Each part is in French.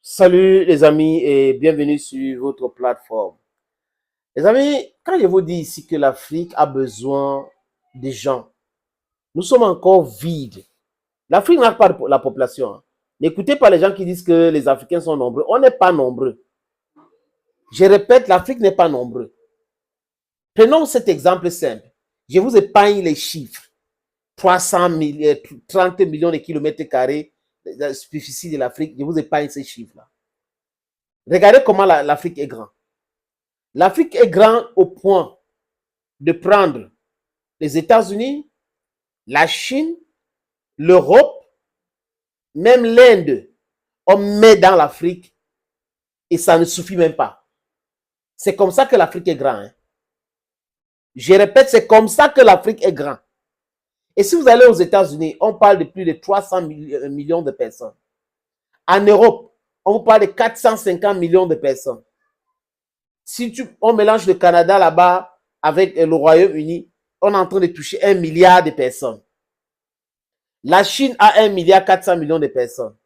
Salut les amis et bienvenue sur votre plateforme. Les amis, quand je vous dis ici que l'Afrique a besoin des gens, nous sommes encore vides. L'Afrique n'a pas la population. Hein. N'écoutez pas les gens qui disent que les Africains sont nombreux. On n'est pas nombreux. Je répète, l'Afrique n'est pas nombreux. Prenons cet exemple simple. Je vous épargne les chiffres. 30 millions de kilomètres carrés de superficie de l'Afrique. Je vous épargne ces chiffres-là. Regardez comment l'Afrique est grande. L'Afrique est grande au point de prendre les États-Unis, la Chine, l'Europe, même l'Inde. On met dans l'Afrique et ça ne suffit même pas. C'est comme ça que l'Afrique est grande. Hein. Je répète, c'est comme ça que l'Afrique est grande. Et si vous allez aux États-Unis, on parle de plus de 300 millions de personnes. En Europe, on parle de 450 millions de personnes. Si on mélange le Canada là-bas avec le Royaume-Uni, on est en train de toucher 1 milliard de personnes. La Chine a 1 milliard 400 millions de personnes.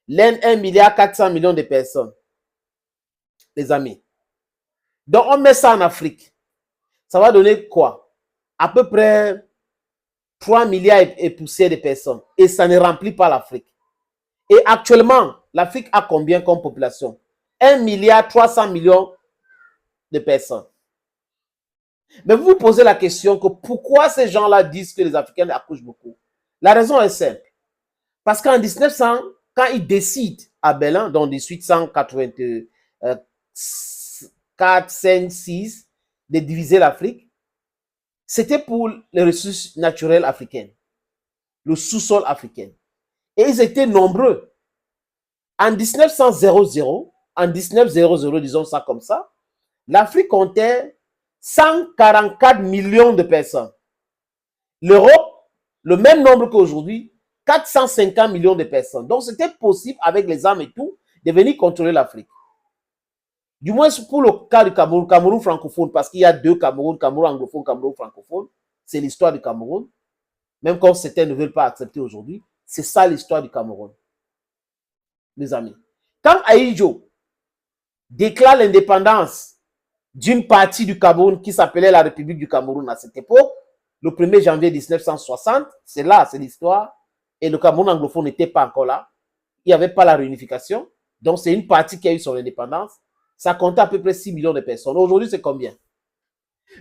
L'Inde, 1 milliard 400 millions de personnes. Les amis. Donc, on met ça en Afrique. Ça va donner quoi? À peu près 3 milliards et poussière de personnes. Et ça ne remplit pas l'Afrique. Et actuellement, l'Afrique a combien comme population? 1 milliard 300 millions de personnes. Mais vous vous posez la question que pourquoi ces gens-là disent que les Africains accouchent beaucoup? La raison est simple. Parce qu'en 1900, quand ils décident à Berlin, dans 1884, 5, 6, de diviser l'Afrique, c'était pour les ressources naturelles africaines, le sous-sol africain. Et ils étaient nombreux. En 1900, en 1900, disons ça comme ça, l'Afrique comptait 144 millions de personnes. L'Europe, le même nombre qu'aujourd'hui, 450 millions de personnes. Donc, c'était possible, avec les armes et tout, de venir contrôler l'Afrique. Du moins, pour le cas du Cameroun, Cameroun francophone, parce qu'il y a deux Cameroun, Cameroun anglophone, Cameroun francophone. C'est l'histoire du Cameroun. Même quand certains ne veulent pas accepter aujourd'hui, c'est ça l'histoire du Cameroun. Mes amis. Quand Ahidjo déclare l'indépendance d'une partie du Cameroun qui s'appelait la République du Cameroun à cette époque, le 1er janvier 1960, c'est là, c'est l'histoire, et le Cameroun anglophone n'était pas encore là, il n'y avait pas la réunification, donc c'est une partie qui a eu son indépendance, ça comptait à peu près 6 millions de personnes. Aujourd'hui, c'est combien?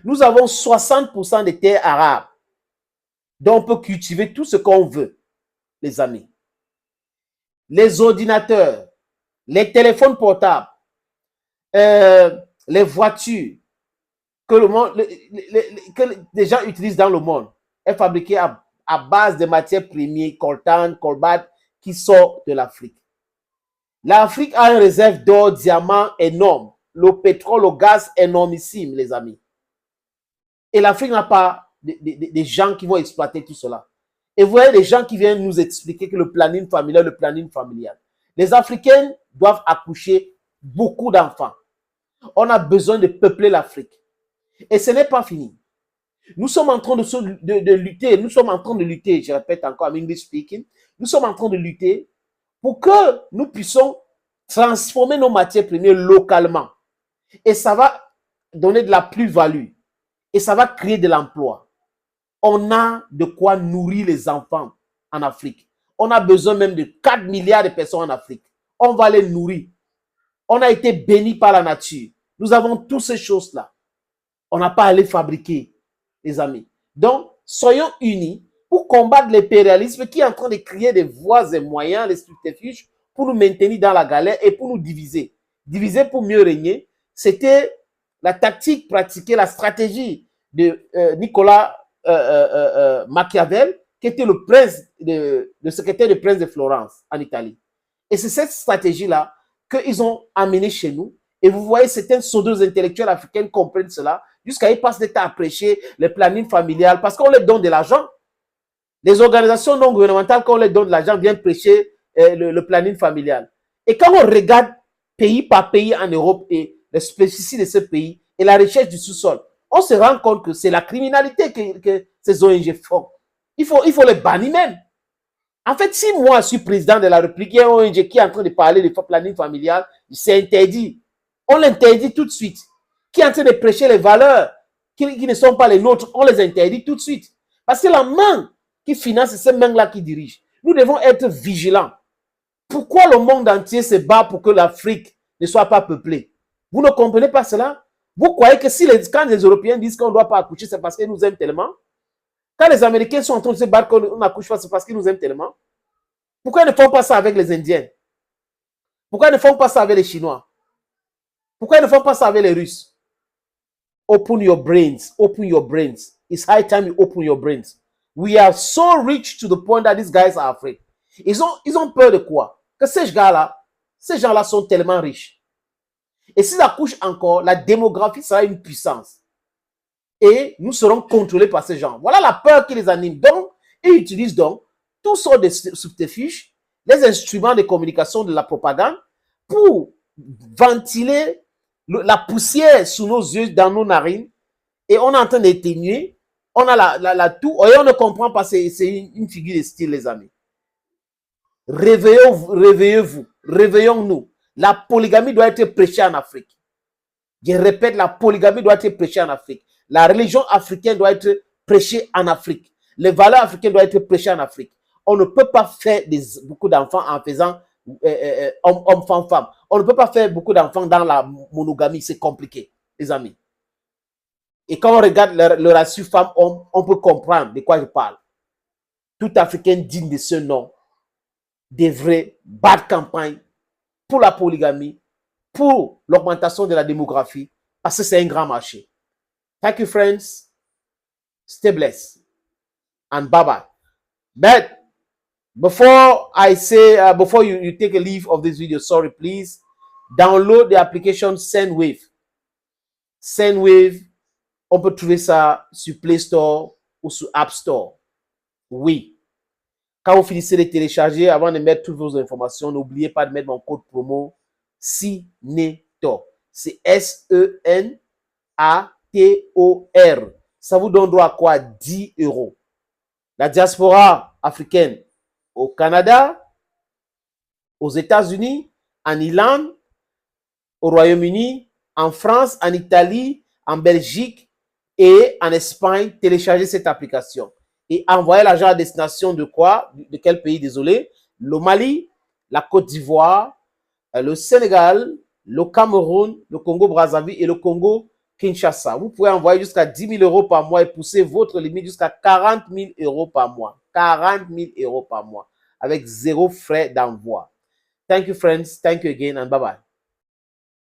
Nous avons 60% des terres arabes, dont on peut cultiver tout ce qu'on veut, les amis. Les ordinateurs, les téléphones portables, les voitures que, que les gens utilisent dans le monde est fabriquée à base de matières premières, coltan, cobalt, qui sort de l'Afrique. L'Afrique a une réserve d'or, diamants énorme, le pétrole, le gaz énormissime, les amis. Et l'Afrique n'a pas des gens qui vont exploiter tout cela. Et vous voyez les gens qui viennent nous expliquer que le planning familial. Les Africains doivent accoucher beaucoup d'enfants. On a besoin de peupler l'Afrique. Et ce n'est pas fini. Nous sommes en train de lutter, je répète encore, en English speaking, nous sommes en train de lutter pour que nous puissions transformer nos matières premières localement. Et ça va donner de la plus-value. Et ça va créer de l'emploi. On a de quoi nourrir les enfants en Afrique. On a besoin même de 4 milliards de personnes en Afrique. On va les nourrir. On a été bénis par la nature. Nous avons toutes ces choses-là. On n'a pas à les fabriquer, les amis. Donc, soyons unis pour combattre l'impérialisme qui est en train de créer des voies et moyens, les subterfuges, pour nous maintenir dans la galère et pour nous diviser. Diviser pour mieux régner, c'était la tactique pratiquée, la stratégie de Nicolas Machiavel, qui était le prince, le secrétaire du prince de Florence en Italie. Et c'est cette stratégie-là qu'ils ont amenée chez nous. Et vous voyez, certains soudeurs intellectuels africains comprennent cela, jusqu'à ils passent des temps à prêcher le planning familial, parce qu'on leur donne de l'argent. Les organisations non gouvernementales, quand on leur donne de l'argent, viennent prêcher le planning familial. Et quand on regarde pays par pays en Europe et les spécificités de ce pays et la recherche du sous-sol, on se rend compte que c'est la criminalité que ces ONG font. Il faut les bannir même. En fait, si moi je suis président de la République, il y a un ONG qui est en train de parler de planning familial, c'est interdit. On l'interdit tout de suite. Qui est en train de prêcher les valeurs qui ne sont pas les nôtres, on les interdit tout de suite. Parce que la main qui finance, c'est cette main-là qui dirige. Nous devons être vigilants. Pourquoi le monde entier se bat pour que l'Afrique ne soit pas peuplée? Vous ne comprenez pas cela? Vous croyez que quand les Européens disent qu'on ne doit pas accoucher, c'est parce qu'ils nous aiment tellement? Quand les Américains sont en train de se battre qu'on n'accouche pas, c'est parce qu'ils nous aiment tellement? Pourquoi ils ne font pas ça avec les Indiens? Pourquoi ils ne font pas ça avec les Chinois? Pourquoi ils ne font pas ça avec les Russes? Open your brains. Open your brains. It's high time you open your brains. We are so rich to the point that these guys are afraid. Ils ont peur de quoi? Que ces gens-là sont tellement riches. Et s'ils accouchent encore, la démographie sera une puissance. Et nous serons contrôlés par ces gens. Voilà la peur qui les anime. Donc, ils utilisent donc toutes sortes de subterfuges, les instruments de communication de la propagande pour ventiler la poussière sous nos yeux, dans nos narines, et on est en train d'éteigner, on a la toux, et on ne comprend pas, c'est une figure de style, les amis. Réveillez-vous, réveillons-nous. La polygamie doit être prêchée en Afrique. Je répète, la polygamie doit être prêchée en Afrique. La religion africaine doit être prêchée en Afrique. Les valeurs africaines doivent être prêchées en Afrique. On ne peut pas faire beaucoup d'enfants en faisant homme, femme. On ne peut pas faire beaucoup d'enfants dans la monogamie, c'est compliqué, les amis. Et quand on regarde le ratio femme-homme, on peut comprendre de quoi je parle. Tout Africain digne de ce nom devrait battre campagne pour la polygamie, pour l'augmentation de la démographie, parce que c'est un grand marché. Thank you, friends. Stay blessed. And bye-bye. But before I say, before you take a leave of this video, sorry, please download the application Sendwave. Sendwave, on peut trouver ça sur Play Store ou sur App Store. Oui. Quand vous finissez de télécharger, avant de mettre toutes vos informations, n'oubliez pas de mettre mon code promo SENATOR. C'est SENATOR. Ça vous donne droit à quoi? 10 €. La diaspora africaine au Canada, aux États-Unis, en Irlande, au Royaume-Uni, en France, en Italie, en Belgique et en Espagne, téléchargez cette application et envoyez l'argent à destination de quoi? De quel pays? Désolé. Le Mali, la Côte d'Ivoire, le Sénégal, le Cameroun, le Congo-Brazzaville et le Congo-Kinshasa. Vous pouvez envoyer jusqu'à 10 000 € par mois et pousser votre limite jusqu'à 40 000 € par mois. 40 000 € par mois avec 0 frais d'envoi. Thank you, friends. Thank you again and bye-bye.